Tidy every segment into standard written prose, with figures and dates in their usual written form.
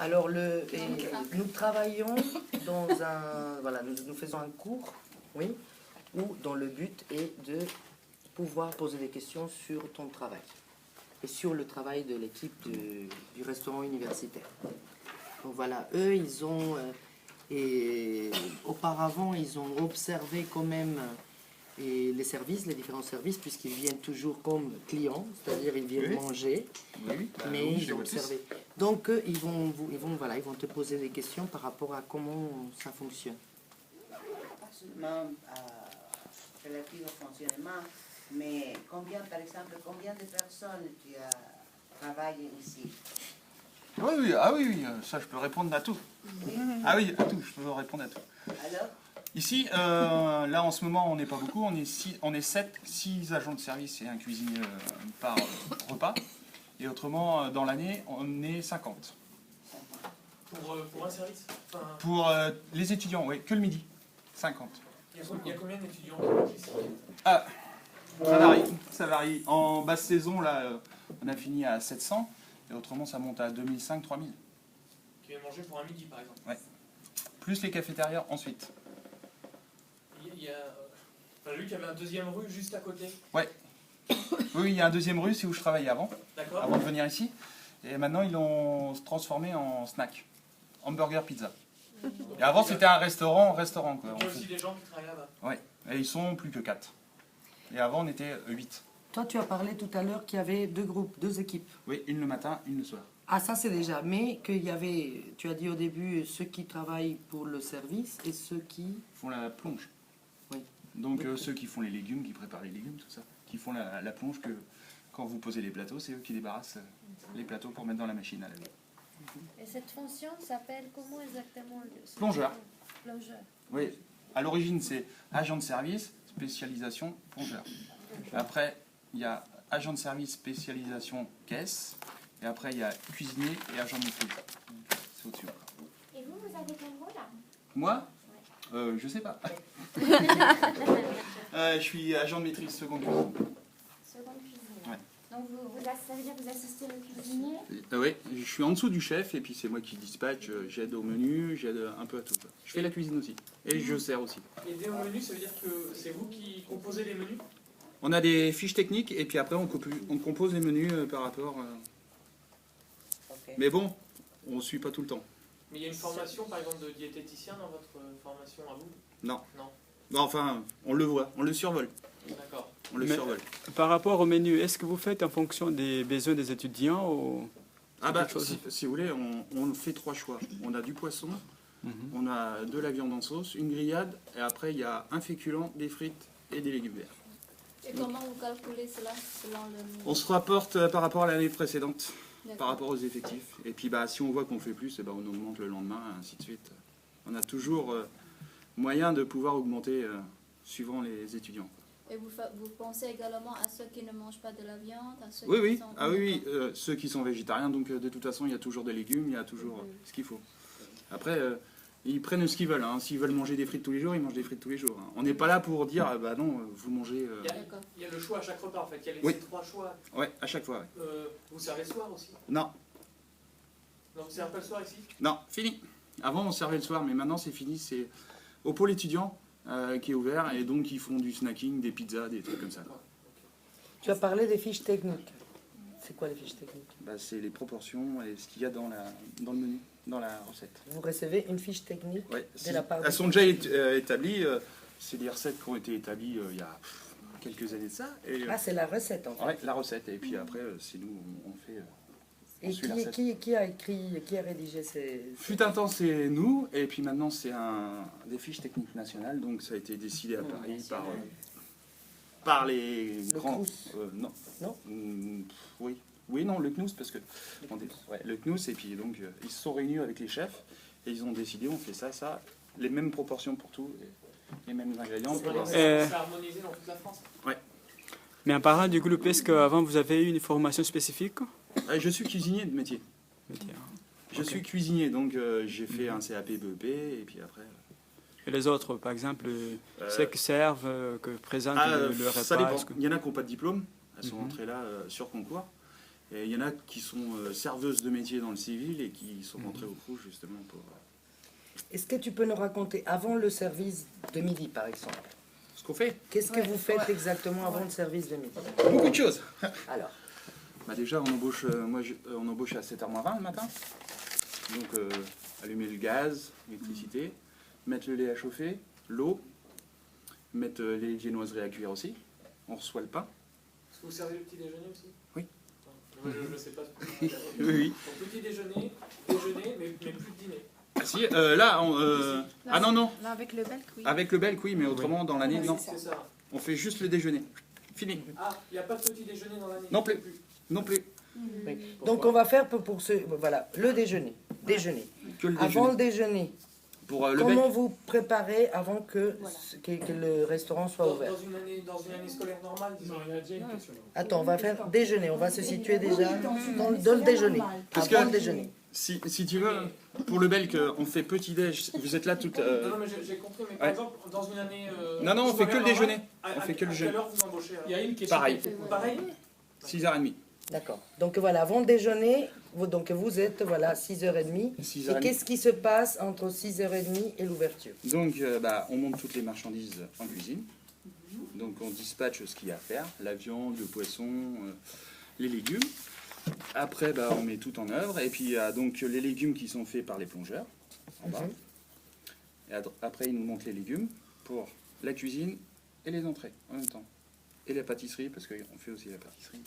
Alors, nous travaillons dans un... Voilà, nous faisons un cours, oui, où dans le but est de pouvoir poser des questions sur ton travail et sur le travail de l'équipe du restaurant universitaire. Donc voilà, eux, ils ont... et auparavant, ils ont observé quand même les services, les différents services, puisqu'ils viennent toujours comme clients, c'est-à-dire ils viennent manger, mais ils ont observé. Donc ils vont te poser des questions par rapport à comment ça fonctionne. Pas seulement relatif au fonctionnement, mais par exemple, combien de personnes tu as travaillé ici? Oui, ça je peux répondre à tout. Ah oui, à tout, je peux répondre à tout. Alors? Ici, là en ce moment on n'est pas beaucoup, on est 6 agents de service et un cuisinier par repas. Et autrement, dans l'année, on est 50. Pour un service Pour les étudiants, oui, que le midi, 50. Il y a combien d'étudiants ici? Ah, ça varie. En basse saison, là, on a fini à 700, et autrement ça monte à 2005-3000. Qui viennent manger pour un midi par exemple? Ouais. Plus les cafétérias ensuite. J'ai vu qu'il y avait un deuxième rue juste à côté. Ouais. Oui, il y a un deuxième rue, c'est où je travaillais avant de venir ici. Et maintenant, ils l'ont transformé en snack. Hamburger pizza. Et avant, c'était un restaurant quoi. Il y a aussi des gens qui travaillent là-bas. Oui, et ils sont plus que 4. Et avant, on était 8. Toi, tu as parlé tout à l'heure qu'il y avait 2 groupes, 2 équipes. Oui, une le matin, une le soir. Ah, ça c'est déjà. Mais qu'il y avait, tu as dit au début, ceux qui travaillent pour le service et ceux qui... Font la plonge. Oui. Donc ceux qui font les légumes, qui préparent les légumes, tout ça. Qui font la plonge, que quand vous posez les plateaux, c'est eux qui débarrassent les plateaux pour mettre dans la machine à laver. Et cette fonction s'appelle comment exactement? Plongeur. Plongeur. Oui, à l'origine c'est agent de service, spécialisation, plongeur. Après, il y a agent de service, spécialisation, caisse. Et après, il y a cuisinier et agent de maîtrise. C'est au-dessus. Et vous avez quel rôle là? Moi je sais pas. Je suis agent de maîtrise seconde cuisine. Seconde cuisinier. Ouais. Donc ça veut dire que vous assistez le cuisinier? Oui, je suis en dessous du chef et puis c'est moi qui dispatche, j'aide au menu, j'aide un peu à tout. Je fais la cuisine aussi et je sers aussi. Aider au menu, ça veut dire que c'est vous qui composez les menus? On a des fiches techniques et puis après on compose les menus par rapport... Okay. Mais bon, on ne suit pas tout le temps. Mais il y a une formation par exemple de diététicien dans votre formation à vous? Non. Non. Enfin, on le voit, on le survole. D'accord. On le survole. Par rapport au menu, est-ce que vous faites en fonction des besoins des étudiants ou... Ah bah, si vous voulez, on fait 3 choix. On a du poisson, on a de la viande en sauce, une grillade, et après il y a un féculent, des frites et des légumes verts. Et comment vous calculez cela selon le... On se rapporte par rapport à l'année précédente, par rapport aux effectifs. Et puis bah, si on voit qu'on fait plus, on augmente le lendemain, ainsi de suite. On a toujours moyen de pouvoir augmenter suivant les étudiants. Et vous pensez également à ceux qui ne mangent pas de la viande, à ceux Oui, qui sont... ceux qui sont végétariens, donc de toute façon il y a toujours des légumes, il y a toujours ce qu'il faut. Après, ils prennent ce qu'ils veulent. Hein. S'ils veulent manger des frites tous les jours, ils mangent des frites tous les jours. Hein. On n'est pas là pour dire, bah non, vous mangez... Il y a le choix à chaque repas en fait, il y a les 3 choix. Oui, à chaque fois. Ouais. Vous servez le soir aussi? Non. Donc vous servez pas le soir ici? Non, fini. Avant on servait le soir, mais maintenant c'est fini. C'est au pôle étudiant qui est ouvert, et donc ils font du snacking, des pizzas, des trucs comme ça. Tu as parlé des fiches techniques. C'est quoi les fiches techniques? Bah, c'est les proportions et ce qu'il y a dans le menu, dans la recette. Vous recevez une fiche technique de la part elles sont déjà établies. C'est des recettes qui ont été établies il y a quelques années de ça. Et, c'est la recette en fait. Ouais, la recette. Et puis après, c'est nous, on fait... Et qui a écrit, qui a rédigé ces... Fut un temps, c'est nous, et puis maintenant, c'est des fiches techniques nationales, donc ça a été décidé à Paris par les grands... non. Non Oui, non, le CNUS, parce que... le CNUS, et puis donc, ils se sont réunis avec les chefs, et ils ont décidé, on fait ça, les mêmes proportions pour tout, et les mêmes ingrédients. C'est harmonisé dans toute la France? Ouais. Mais en parlant du groupe, est-ce qu'avant vous avez eu une formation spécifique? Je suis cuisinier de métier. Je suis cuisinier, donc j'ai fait un CAP BEP, et puis après... Et les autres, par exemple, ceux qui servent, que présentent le repas? Ça dépend. Il y en a qui n'ont pas de diplôme, elles sont rentrées là sur concours. Et il y en a qui sont serveuses de métier dans le civil et qui sont rentrées au crew justement pour... Est-ce que tu peux nous raconter, avant le service de midi par exemple, Ce qu'on fait, qu'est-ce que vous faites exactement avant le service de midi? beaucoup de choses. Alors, Bah déjà, on embauche à 7h20 le matin. Donc, allumer le gaz, l'électricité, mettre le lait à chauffer, l'eau, mettre les viennoiseries à cuire aussi. On reçoit le pain. Est-ce que vous servez le petit déjeuner aussi? Oui. Moi, je ne sais pas. Oui, oui. Donc, petit déjeuner, mais plus de dîner. Ah si, là, ah non, non. Non, avec le belk, oui. Avec le belk, oui, mais autrement, dans l'année, non. C'est ça. On fait juste le déjeuner. Fini. Ah, il n'y a pas de petit déjeuner dans l'année? Non plus. Non plus. oui. Donc on va faire pour ce, voilà, le déjeuner. Déjeuner. Que le Avant déjeuner. le déjeuner, Pour le comment belk, vous préparez avant que, Voilà. que le restaurant soit ouvert? Dans une année scolaire normale, disons. Attends, on va faire déjeuner. On va se situer déjà dans le déjeuner. Parce Avant que- le déjeuner. si tu veux, pour le belk, on fait petit-déj. Vous êtes là toute... Non, mais j'ai compris, mais par ouais. exemple, dans une année. Non, non, on fait que le scolaire déjeuner. normale, On fait que le à déjeuner. quelle heure vous embauchez alors? Il y a une question. Pareil. Pareil? 6h30. D'accord. Donc voilà, avant le déjeuner, vous êtes, voilà, 6h30. Et 6h30. qu'est-ce qui se passe entre 6h30 et l'ouverture? Donc, on monte toutes les marchandises en cuisine. Donc, on dispatche ce qu'il y a à faire, la viande, le poisson, les légumes. Après, on met tout en œuvre. Et puis, il y a donc les légumes qui sont faits par les plongeurs, en bas. Et après, ils nous montrent les légumes pour la cuisine et les entrées en même temps. Et la pâtisserie, parce qu'on fait aussi la pâtisserie.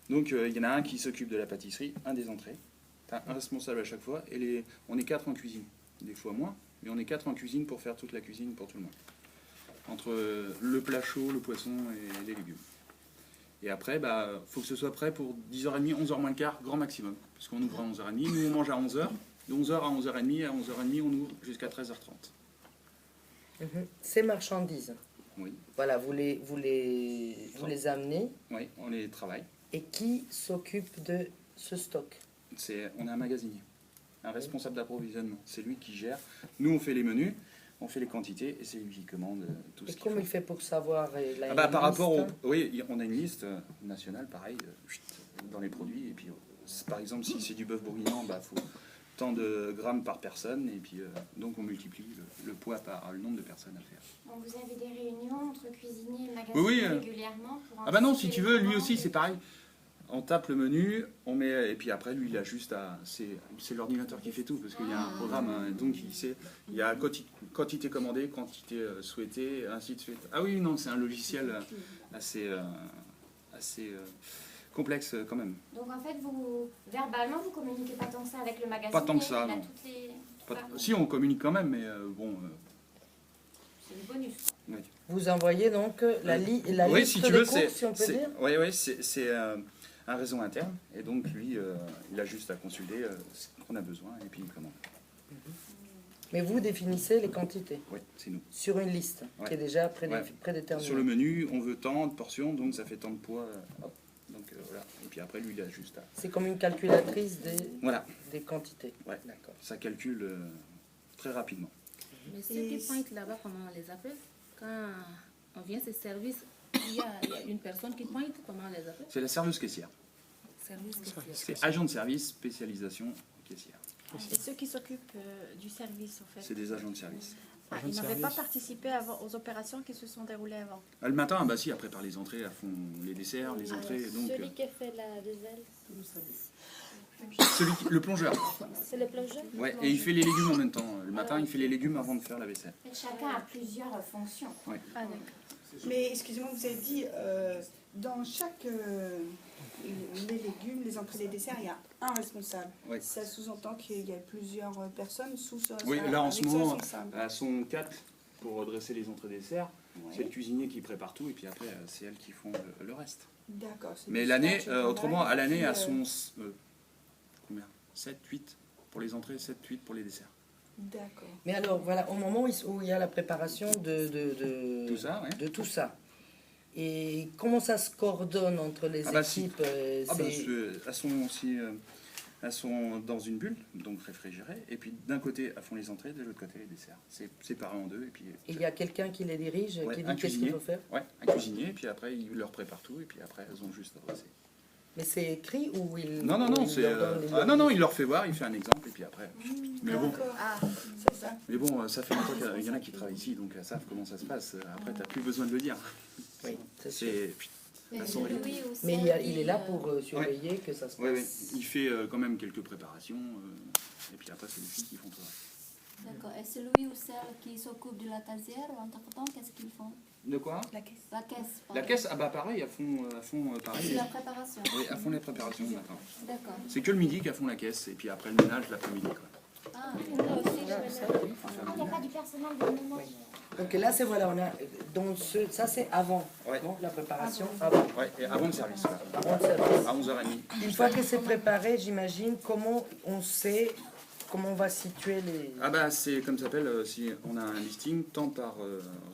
Donc, il y en a un qui s'occupe de la pâtisserie, un des entrées. Enfin, un responsable à chaque fois. Et on est 4 en cuisine. Des fois moins, mais on est 4 en cuisine pour faire toute la cuisine pour tout le monde. Entre le plat chaud, le poisson et les légumes. Et après, faut que ce soit prêt pour 10h30, 11h moins le quart, grand maximum. Parce qu'on ouvre à 11h30, nous on mange à 11h. De 11h à 11h30, à 11h30 on ouvre jusqu'à 13h30. Ces marchandises, Oui, voilà, vous les amenez. oui, on les travaille. Et qui s'occupe de ce stock? On a un magasinier, un responsable d'approvisionnement. C'est lui qui gère. Nous on fait les menus, on fait les quantités et c'est lui qui commande tout Et ce qu'il comment faut. il fait pour savoir? Il a une Par rapport liste? Oui, on a une liste nationale, pareil, dans les produits. Et puis, par exemple, si c'est du bœuf bourguignon, faut tant de grammes par personne. Et puis, donc, on multiplie le poids par le nombre de personnes à faire. Donc vous avez des réunions entre cuisiniers et magasiniers Oui, régulièrement pour Ah non, si anticiper tu les veux, lui commandes aussi, et- c'est pareil. On tape le menu, on met, et puis après, lui, il a juste à... C'est l'ordinateur qui fait tout, parce qu'il y a un programme, hein, donc il sait, il y a quantité commandée, quantité souhaitée, ainsi de suite. Ah oui, non, c'est un logiciel assez complexe quand même. Donc en fait, vous verbalement, vous communiquez pas tant que ça avec le magasin. Pas tant que ça, il a non. toutes les... Si, on communique quand même, mais bon... C'est du bonus. oui. Vous envoyez donc la Oui, liste si tu des veux, courses, si on peut dire? Oui, c'est un réseau interne, et donc lui, il a juste à consulter ce qu'on a besoin, et puis il commande. Mais vous définissez les quantités Oui, c'est nous. sur une liste Ouais. qui est déjà Ouais. prédéterminée. Sur le menu, on veut tant de portions, donc ça fait tant de poids. Hop. Donc voilà. Et puis après, lui, il a juste à... C'est comme une calculatrice Voilà, des quantités. ouais. D'accord. Ça calcule très rapidement. Mais ceux qui pointent là-bas, comment on les appelle? Quand on vient ces services, il y a une personne qui pointe, comment on les appelle? C'est la serveuse caissière. Service caissier. C'est agent de service, spécialisation caissière. Et ceux qui s'occupent du service, en fait. C'est des agents de service. Ah, ils n'avaient pas participé aux opérations qui se sont déroulées avant. Le matin, si, après par les entrées, elles font les desserts, les entrées. Donc, Celui qui fait la vaisselle, le plongeur. c'est le plongeur? Ouais, et il fait les légumes en même temps. Le matin, il fait les légumes avant de faire la vaisselle. En fait, chacun a plusieurs fonctions. Ah, d'accord. Mais excusez-moi, vous avez dit, dans chaque les légumes, les entrées, les desserts, il y a un responsable. Oui. Ça sous-entend qu'il y a plusieurs personnes sous ce Oui, là en ce avec moment, responsable. elles sont 4 pour dresser les entrées desserts. Ouais. C'est le cuisinier qui prépare tout et puis après c'est elles qui font le reste. D'accord. c'est Mais du l'année, dispatch au autrement, travail, à l'année, et elles puis, sont combien 7, 8 pour les entrées, 7, 8 pour les desserts. D'accord. Mais alors, voilà, au moment où il y a la préparation de Tout ça, ouais. de tout ça, et comment ça se coordonne entre les Si. équipes? Elles sont aussi elles sont dans une bulle, donc réfrigérées, et puis d'un côté elles font les entrées, de l'autre côté les desserts. C'est séparé en deux et puis Il y a quelqu'un qui les dirige, Ouais, qui un dit qu'est-ce qu'il cuisinier. faut faire? ouais, un cuisinier, et puis après il leur prépare tout et puis après elles ont juste à dresser. Mais c'est écrit ou il... Non, non, ou non, il c'est... leur donne les non, non, il leur fait voir, il fait un exemple, et puis après... Mais bon, Ah, c'est ça. mais bon, ça fait longtemps qu'il y en a qui travaillent ici, donc elles savent comment ça se passe. Après, tu n'as plus besoin de le dire. Oui, c'est sûr. C'est... Et façon, Louis ou Mais celle il qui, est là pour surveiller que ça se passe. Oui, oui. Il fait quand même quelques préparations, et puis après, c'est les filles qui font tout. D'accord. Et c'est Louis ou celle qui s'occupe de la casière, entre-temps, qu'est-ce qu'ils font? De quoi? La caisse. La caisse. La pardon. caisse, ah bah pareil, elles font C'est pareil. la préparation. Oui, elles font les préparations le matin. D'accord. C'est que le midi qu'elles font la caisse, et puis après le ménage l'après-midi. Ah, Moi aussi, il n'y a pas du personnel de ménage. Donc là, c'est voilà, on a dans ça c'est avant, Ouais. donc la préparation avant, Ouais, et avant le service, là, avant le service. à 11h30. Une fois que c'est préparé, j'imagine, comment on sait, comment on va situer les... Ah bah c'est comme ça s'appelle, si on a un listing tant par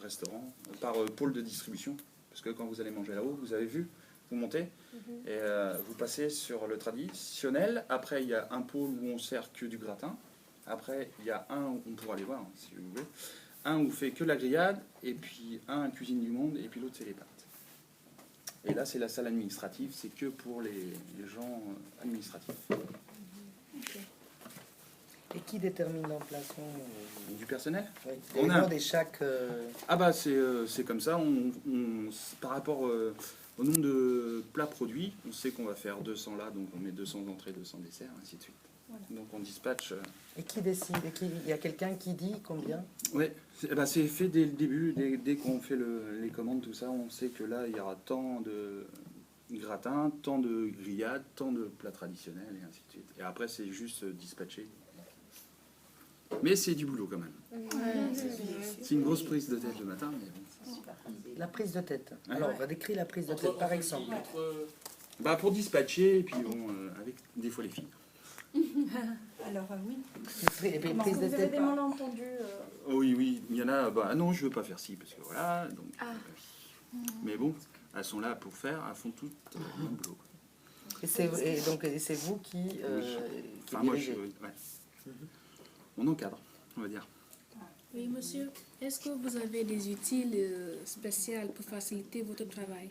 restaurant, par pôle de distribution, parce que quand vous allez manger là-haut, vous avez vu, vous montez, et vous passez sur le traditionnel, après il y a un pôle où on sert que du gratin, après il y a un où on pourra aller voir, hein, si vous voulez, un où on fait que la grillade, et puis un cuisine du monde, et puis l'autre c'est les pâtes. Et là c'est la salle administrative, c'est que pour les gens administratifs. Et qui détermine l'emplacement Du personnel. oui. On a- de chaque... Ah bah c'est comme ça, par rapport au nombre de plats produits, on sait qu'on va faire 200 là, donc on met 200 entrées, 200 desserts, ainsi de suite. Donc on dispatche... Et qui décide? Il y a quelqu'un qui dit combien? Oui, c'est fait dès le début, dès qu'on fait les commandes, tout ça, on sait que là il y aura tant de gratins, tant de grillades, tant de plats traditionnels, et ainsi de suite. Et après c'est juste dispatché. Mais c'est du boulot quand même. C'est une grosse prise de tête le matin, mais bon. La prise de tête. Ouais. Alors, on va décrire la prise de tête, par exemple. Bah pour dispatcher, et puis bon, avec des fois les filles. Alors, oui. Et puis, Est-ce prise que de vous avez tête. des malentendus Oh oui, oui, il y en a, bah ah non, je veux pas faire ci, parce que voilà, donc... mais bon, elles sont là pour faire, elles font tout le boulot. Et donc, c'est vous qui Enfin, moi, dirigez. ouais. On encadre, on va dire. Oui, monsieur. Est-ce que vous avez des outils spéciaux pour faciliter votre travail?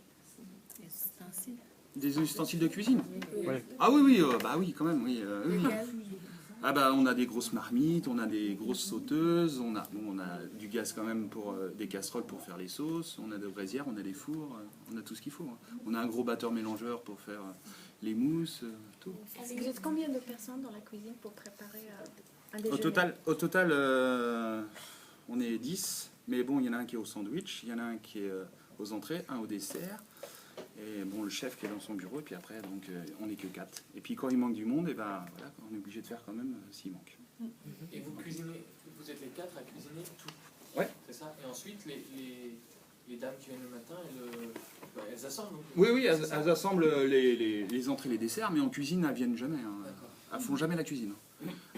Des ustensiles de cuisine? Oui. Ah oui, oui, bah oui, quand même, oui. Oui. Lesquels? Ah bah on a des grosses marmites, on a des grosses sauteuses, on a du gaz quand même pour des casseroles pour faire les sauces, on a des braisières, on a des fours, on a tout ce qu'il faut. Hein. On a un gros batteur mélangeur pour faire les mousses, tout. Vous êtes combien de personnes dans la cuisine pour préparer un déjeuner? Au total on est 10, mais bon, il y en a un qui est au sandwich, il y en a un qui est aux entrées, un au dessert, et bon, le chef qui est dans son bureau, et puis après, donc, on n'est que 4. Et puis quand il manque du monde, et ben, voilà, on est obligé de faire quand même s'il manque. Et vous cuisinez, vous êtes les 4 à cuisiner tout. Ouais. C'est ça. Et ensuite, les dames qui viennent le matin, elles assemblent. Donc. Oui, oui, elles assemblent les entrées, les desserts, mais en cuisine, elles viennent jamais. Hein. D'accord. Elles font jamais la cuisine.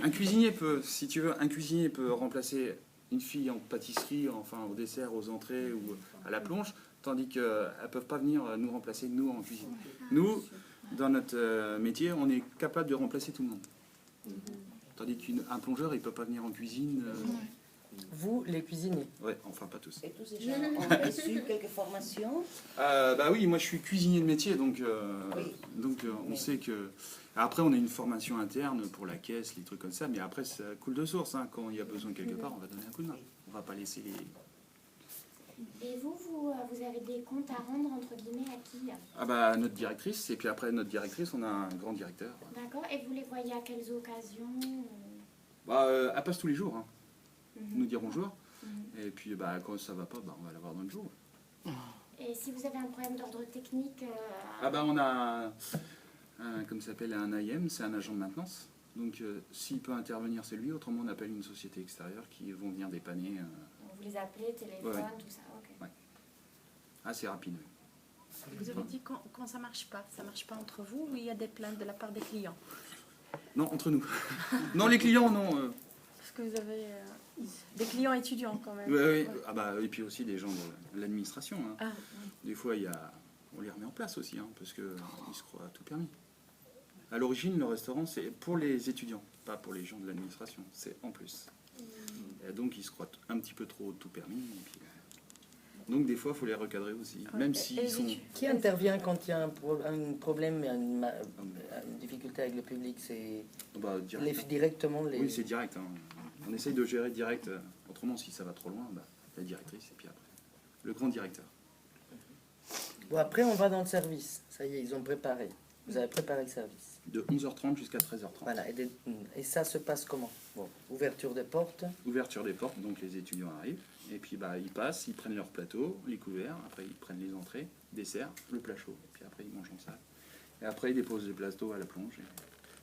Un cuisinier peut, si tu veux, un cuisinier peut remplacer une fille en pâtisserie, enfin au dessert, aux entrées ou à la plonge, tandis qu'elles ne peuvent pas venir nous remplacer, nous, en cuisine. Nous, dans notre métier, on est capable de remplacer tout le monde. Tandis qu'un plongeur, il ne peut pas venir en cuisine. Vous, les cuisiniers. Ouais, enfin pas tous. Et tous ces gens ont reçu quelques formations. Bah oui, moi je suis cuisinier de métier, donc, Oui. on sait que... Après, on a une formation interne pour la caisse, les trucs comme ça, mais après, ça coule de source. Hein. Quand il y a besoin quelque part, on va donner un coup de main. On va pas laisser les... Et vous avez des comptes à rendre, entre guillemets, à qui? Ah bah notre directrice, et puis après notre directrice, on a un grand directeur. D'accord. Et vous les voyez à quelles occasions? Bah, elle passe tous les jours, hein. Nous dire bonjour, et puis bah, quand ça va pas, bah, on va la voir dans le jour. Et si vous avez un problème d'ordre technique Ah bah on a, comme ça s'appelle, un IM, c'est un agent de maintenance. Donc s'il peut intervenir, c'est lui, autrement on appelle une société extérieure qui vont venir dépanner. vous les appelez, téléphone, Ouais. tout ça? Ok. Assez rapide. Vous avez dit quand ça marche pas entre vous ou il y a des plaintes de la part des clients? Non, entre nous. Non, les clients, non. Parce que vous avez des clients étudiants quand même. Ouais. Ah bah, et puis aussi des gens de l'administration. Hein. Ah, Des fois, on les remet en place aussi, hein, parce qu'ils se croient tout permis. À l'origine, le restaurant, c'est pour les étudiants, pas pour les gens de l'administration. C'est en plus. Et donc, ils se croient un petit peu trop tout permis. Et puis, Donc des fois, il faut les recadrer aussi. Même s'ils sont... Qui intervient quand il y a un problème, une difficulté avec le public? C'est directement les... Oui, c'est direct. Hein. On essaye de gérer direct. Autrement, si ça va trop loin, la directrice et puis après, le grand directeur. Bon, après, on va dans le service. Ça y est, ils ont préparé. Vous avez préparé le service. De 11h30 jusqu'à 13h30. Voilà. Et ça se passe comment? Bon, ouverture des portes. Ouverture des portes, donc les étudiants arrivent. Et puis ils passent, ils prennent leur plateau, les couverts. Après, ils prennent les entrées, dessert, le plat chaud. Et puis après, ils mangent en salle. Et après, ils déposent le plateau à la plonge. Et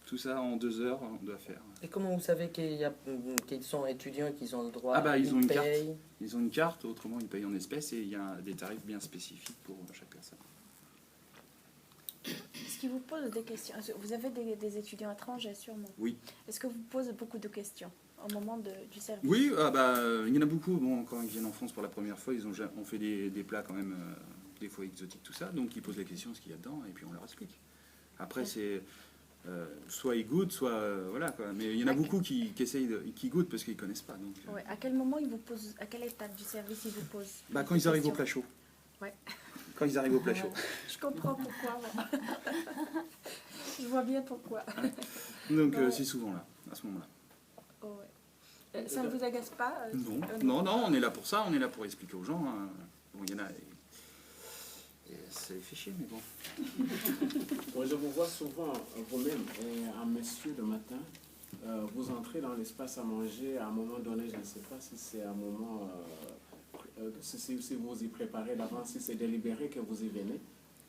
tout ça, en 2 heures, on doit faire. Et comment vous savez qu'ils sont étudiants et qu'ils ont le droit? Ils ont une carte. Ils ont une carte, autrement, ils payent en espèces. Et il y a des tarifs bien spécifiques pour chaque personne. Est-ce qu'ils vous posent des questions? Vous avez des étudiants étrangers sûrement. Oui. Est-ce que vous posez beaucoup de questions au moment du service? Oui, il y en a beaucoup. Bon, quand ils viennent en France pour la première fois, on fait des plats quand même, des fois exotiques, tout ça. Donc ils posent la question, ce qu'il y a dedans, et puis on leur explique. Après, c'est soit ils goûtent, soit voilà quoi. Mais il y en a beaucoup qui goûtent parce qu'ils connaissent pas. Donc, Ouais. À quel moment ils vous posent? À quelle étape du service ils vous posent? Quand ils arrivent au plat chaud. Ouais. Quand ils arrivent au plat chaud. Je comprends pourquoi. Je vois bien pourquoi. Donc c'est souvent là, à ce moment-là. Oh, ouais. Ça ne vous agace pas? Non, on est là pour ça, on est là pour expliquer aux gens. Hein. Bon, il y en a, et ça les fait chier, mais bon. Bon, je vous vois souvent, vous-même, un monsieur le matin, vous entrez dans l'espace à manger, à un moment donné, je ne sais pas si c'est un moment, si vous y préparez d'avance, si c'est délibéré que vous y venez,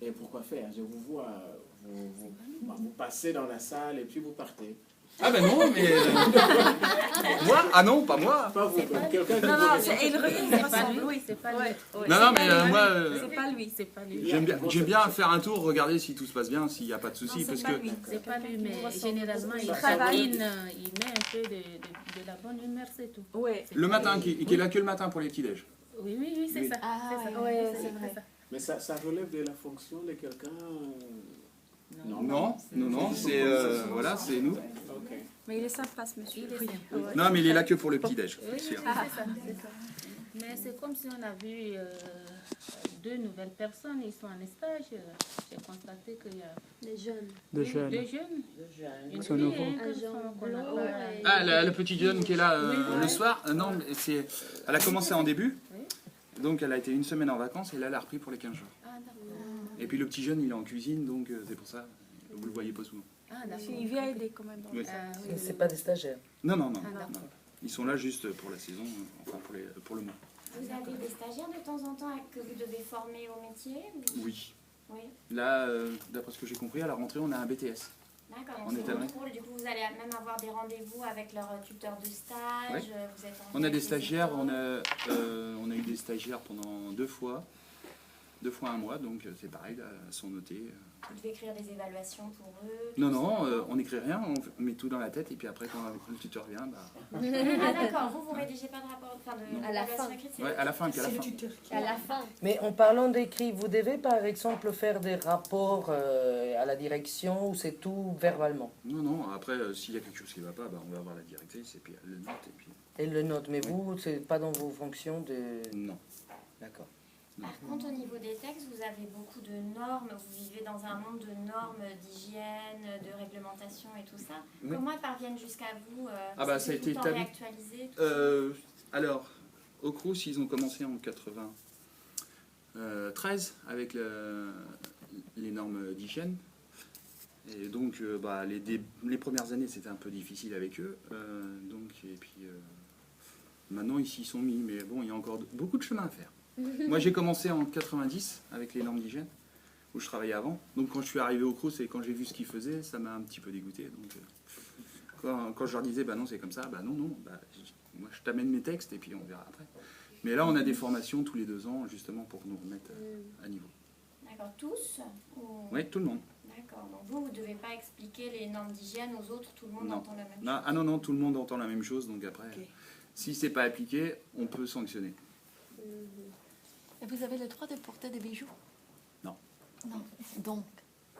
et pourquoi faire? Je vous vois, vous passez dans la salle et puis vous partez. Ah ben non, mais... moi? Ah non, pas moi. Pas vous, quelqu'un qui Non, il ressemble, oui, c'est pas lui. Non, mais moi... C'est pas lui, c'est pas lui. J'aime bien faire un tour, regarder si tout se passe bien, s'il n'y a pas de soucis. Non, Parce c'est pas que... lui, c'est pas lui, mais généralement, il met un peu de la bonne humeur, c'est tout. Ouais. Le matin, qui est là que le matin pour les petits-déj. Oui, c'est ça. Ouais, c'est vrai. Mais ça relève de la fonction de quelqu'un... Non, c'est voilà, c'est nous. Okay. Mais il est sympa ce monsieur. Non, mais il est là que pour le petit-déj. Oui, c'est ça. Mais c'est comme si on a vu 2 nouvelles personnes, ils sont en stage. J'ai constaté qu'il y a Les jeunes. Deux jeunes. 2 jeunes. Une Ils sont fille nouveaux. et un Un garçon jeune qu'on a blond pas- et- Ah, le petit jeune qui est là le soir. Non, mais elle a commencé en début. Donc elle a été 1 semaine en vacances et là elle a repris pour les 15 jours. Ah, d'accord. Et puis le petit jeune il est en cuisine donc c'est pour ça, vous le voyez pas souvent. Ah, d'accord. Il vient aider quand même. Oui. Ah, oui, C'est pas des stagiaires. Non. d'accord. Ils sont là juste pour la saison, enfin pour le mois. Vous avez des stagiaires de temps en temps que vous devez former au métier ou... Oui. Oui. Là, d'après ce que j'ai compris, à la rentrée on a un BTS. D'accord, On donc est c'est allé. votre rôle. Du coup, vous allez même avoir des rendez-vous avec leur tuteur de stage. Ouais. Vous êtes en On a lien des avec les stagiaires, écoles. on a eu des stagiaires pendant 2 fois un mois, donc c'est pareil, là, elles sont notées. Vous devez écrire des évaluations pour eux. Non, tout non, ça. on n'écrit rien, on met tout dans la tête et puis après quand le tuteur vient, Ah d'accord, vous rédigez pas de rapport, enfin de Non. À la d'évaluation fin. écrite, c'est ouais, à la fin, qu'à la C'est le fin. tuteur qui... À la fin. Mais en parlant d'écrit, vous devez par exemple faire des rapports à la direction ou c'est tout verbalement? Non, après s'il y a quelque chose qui ne va pas, on va voir la directrice et puis elle le note et puis... Elle le note, mais vous, c'est pas dans vos fonctions de... Non. D'accord. Par contre, au niveau des textes, vous avez beaucoup de normes, vous vivez dans un monde de normes d'hygiène, de réglementation et tout ça. Oui. Comment elles parviennent jusqu'à vous? Ça a C'est été tout le temps établi. réactualisé, tout ça Alors, au Crous, ils ont commencé en 93 avec les normes d'hygiène. Et donc, les premières années, c'était un peu difficile avec eux. Maintenant, ils s'y sont mis. Mais bon, il y a encore beaucoup de chemin à faire. Moi, j'ai commencé en 90 avec les normes d'hygiène, où je travaillais avant. Donc, quand je suis arrivé au Crous et quand j'ai vu ce qu'ils faisaient, ça m'a un petit peu dégoûté. Donc, quand je leur disais, non, c'est comme ça, non, moi, je t'amène mes textes et puis on verra après. Mais là, on a des formations tous les 2 ans, justement, pour nous remettre à niveau. D'accord, tous ou... Oui, tout le monde. D'accord, donc vous ne devez pas expliquer les normes d'hygiène aux autres, tout le monde Non. entend la même chose. Ah non, tout le monde entend la même chose. Donc après, si c'est pas appliqué, on peut sanctionner. Et vous avez le droit de porter des bijoux? Non. Non. Donc,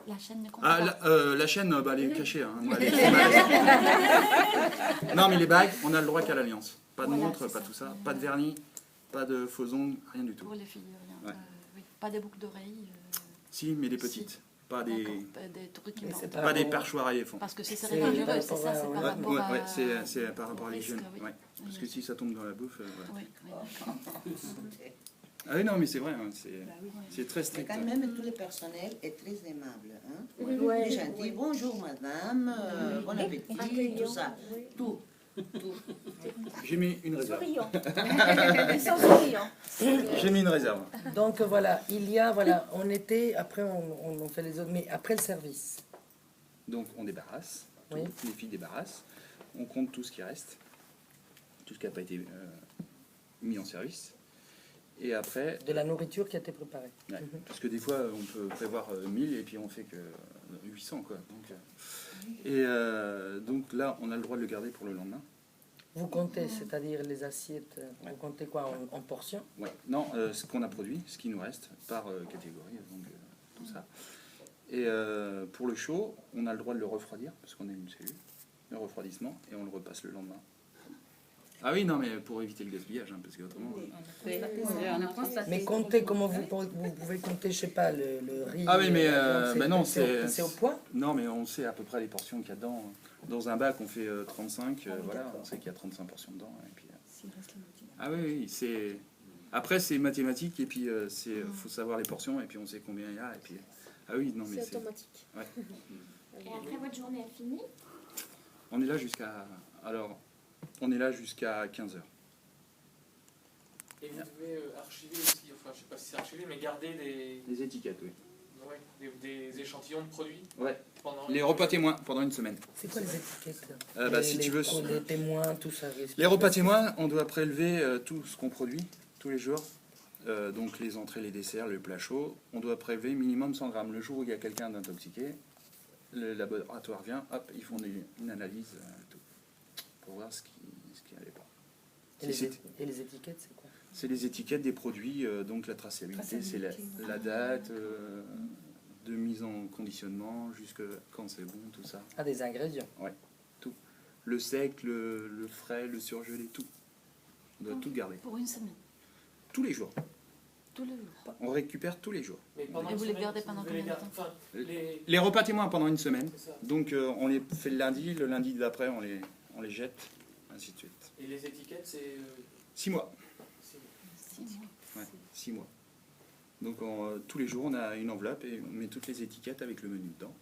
la chaîne ne compte Ah, pas. la chaîne, elle est cachée. Hein. Non, mais les bagues, on a le droit qu'à l'alliance. Pas de Voilà, montre, c'est pas ça. tout ça. Pas de vernis, Pas de faux ongles, rien du tout. Pour les filles, rien. Ouais. Oui. Pas des boucles d'oreilles. Si, mais des petites. Pas des, D'accord, pas des trucs qui Mais vendent. c'est pas des perchoirs à éléphants. Parce que si c'est C'est religieux, par c'est ça, rapport c'est à- par Ouais, rapport ouais, à... ouais, c'est par rapport à au l'hygiène. risque, oui. Ouais. Parce que Oui. si ça tombe dans la bouffe. Ouais. Oui, oui, d'accord. Ah oui, non, mais c'est vrai, hein, Bah oui. c'est très Mais strict. quand même, tout le personnel est très aimable. Hein? Ouais. Très gentil. Bonjour madame, bon appétit, tout ça. Tout. J'ai mis une réserve. Souriant. Ils sont souriants. J'ai mis une réserve. Donc voilà, il y a, voilà, on était, après on fait les autres, mais après le service. Donc on débarrasse, tout, Oui. les filles débarrassent, on compte tout ce qui reste, tout ce qui n'a pas été mis en service. Et après, De la nourriture qui a été préparée. ouais, parce que des fois on peut prévoir 1000 et puis on fait que 800 quoi. Donc là on a le droit de le garder pour le lendemain. Vous comptez, c'est-à-dire les assiettes, vous comptez quoi en portions? Ouais. Non, ce qu'on a produit, ce qui nous reste par catégorie, donc tout ça. Et pour le chaud, on a le droit de le refroidir parce qu'on a une cellule, le refroidissement, et on le repasse le lendemain. Ah oui, non, mais pour éviter le gaspillage, hein, parce qu'autrement. On a constaté. Mais comptez, comment vous pouvez compter, je sais pas, le riz? Ah oui, mais donc ben non, c'est au poids? Non, mais on sait à peu près les portions qu'il y a dedans. Dans un bac, on fait 35, voilà, on sait qu'il y a 35 portions dedans. Et puis, ah oui, oui, c'est. Après, c'est mathématique, et puis faut savoir les portions, et puis on sait combien il y a, et puis. Ah oui, non, mais C'est automatique. Ouais. Et après votre journée est finie, On est là jusqu'à. Alors, on est là jusqu'à 15h. Et vous pouvez archiver aussi, enfin je sais pas si c'est archivé, mais garder Les étiquettes, oui. des échantillons de produits Ouais. pendant... Les repas témoins pendant une semaine. C'est quoi les étiquettes? Si tu veux. Les témoins, tout ça. Les repas témoins, on doit prélever tout ce qu'on produit tous les jours. Donc les entrées, les desserts, le plat chaud. On doit prélever minimum 100 grammes. Le jour où il y a quelqu'un d'intoxiqué, le laboratoire vient, hop, ils font une analyse tout, pour voir ce qui n'allait pas. Et les étiquettes, c'est quoi? C'est les étiquettes des produits, donc la traçabilité, c'est la date de mise en conditionnement, jusque quand c'est bon, tout ça. Ah, des ingrédients? Ouais, tout. Le sec, le frais, le surgelé, tout. On doit tout garder. Pour une semaine. Tous les jours. Tous les jours. On récupère tous les jours. Mais pendant Et une vous les semaine, gardez pendant vous devez combien de garder- temps enfin, Les repas témoins pendant une semaine. C'est ça. Donc on les fait le lundi d'après on les jette, ainsi de suite. Et les étiquettes, c'est... 6 mois. 6 mois. Ouais, 6 mois. Donc tous les jours on a une enveloppe et on met toutes les étiquettes avec le menu dedans.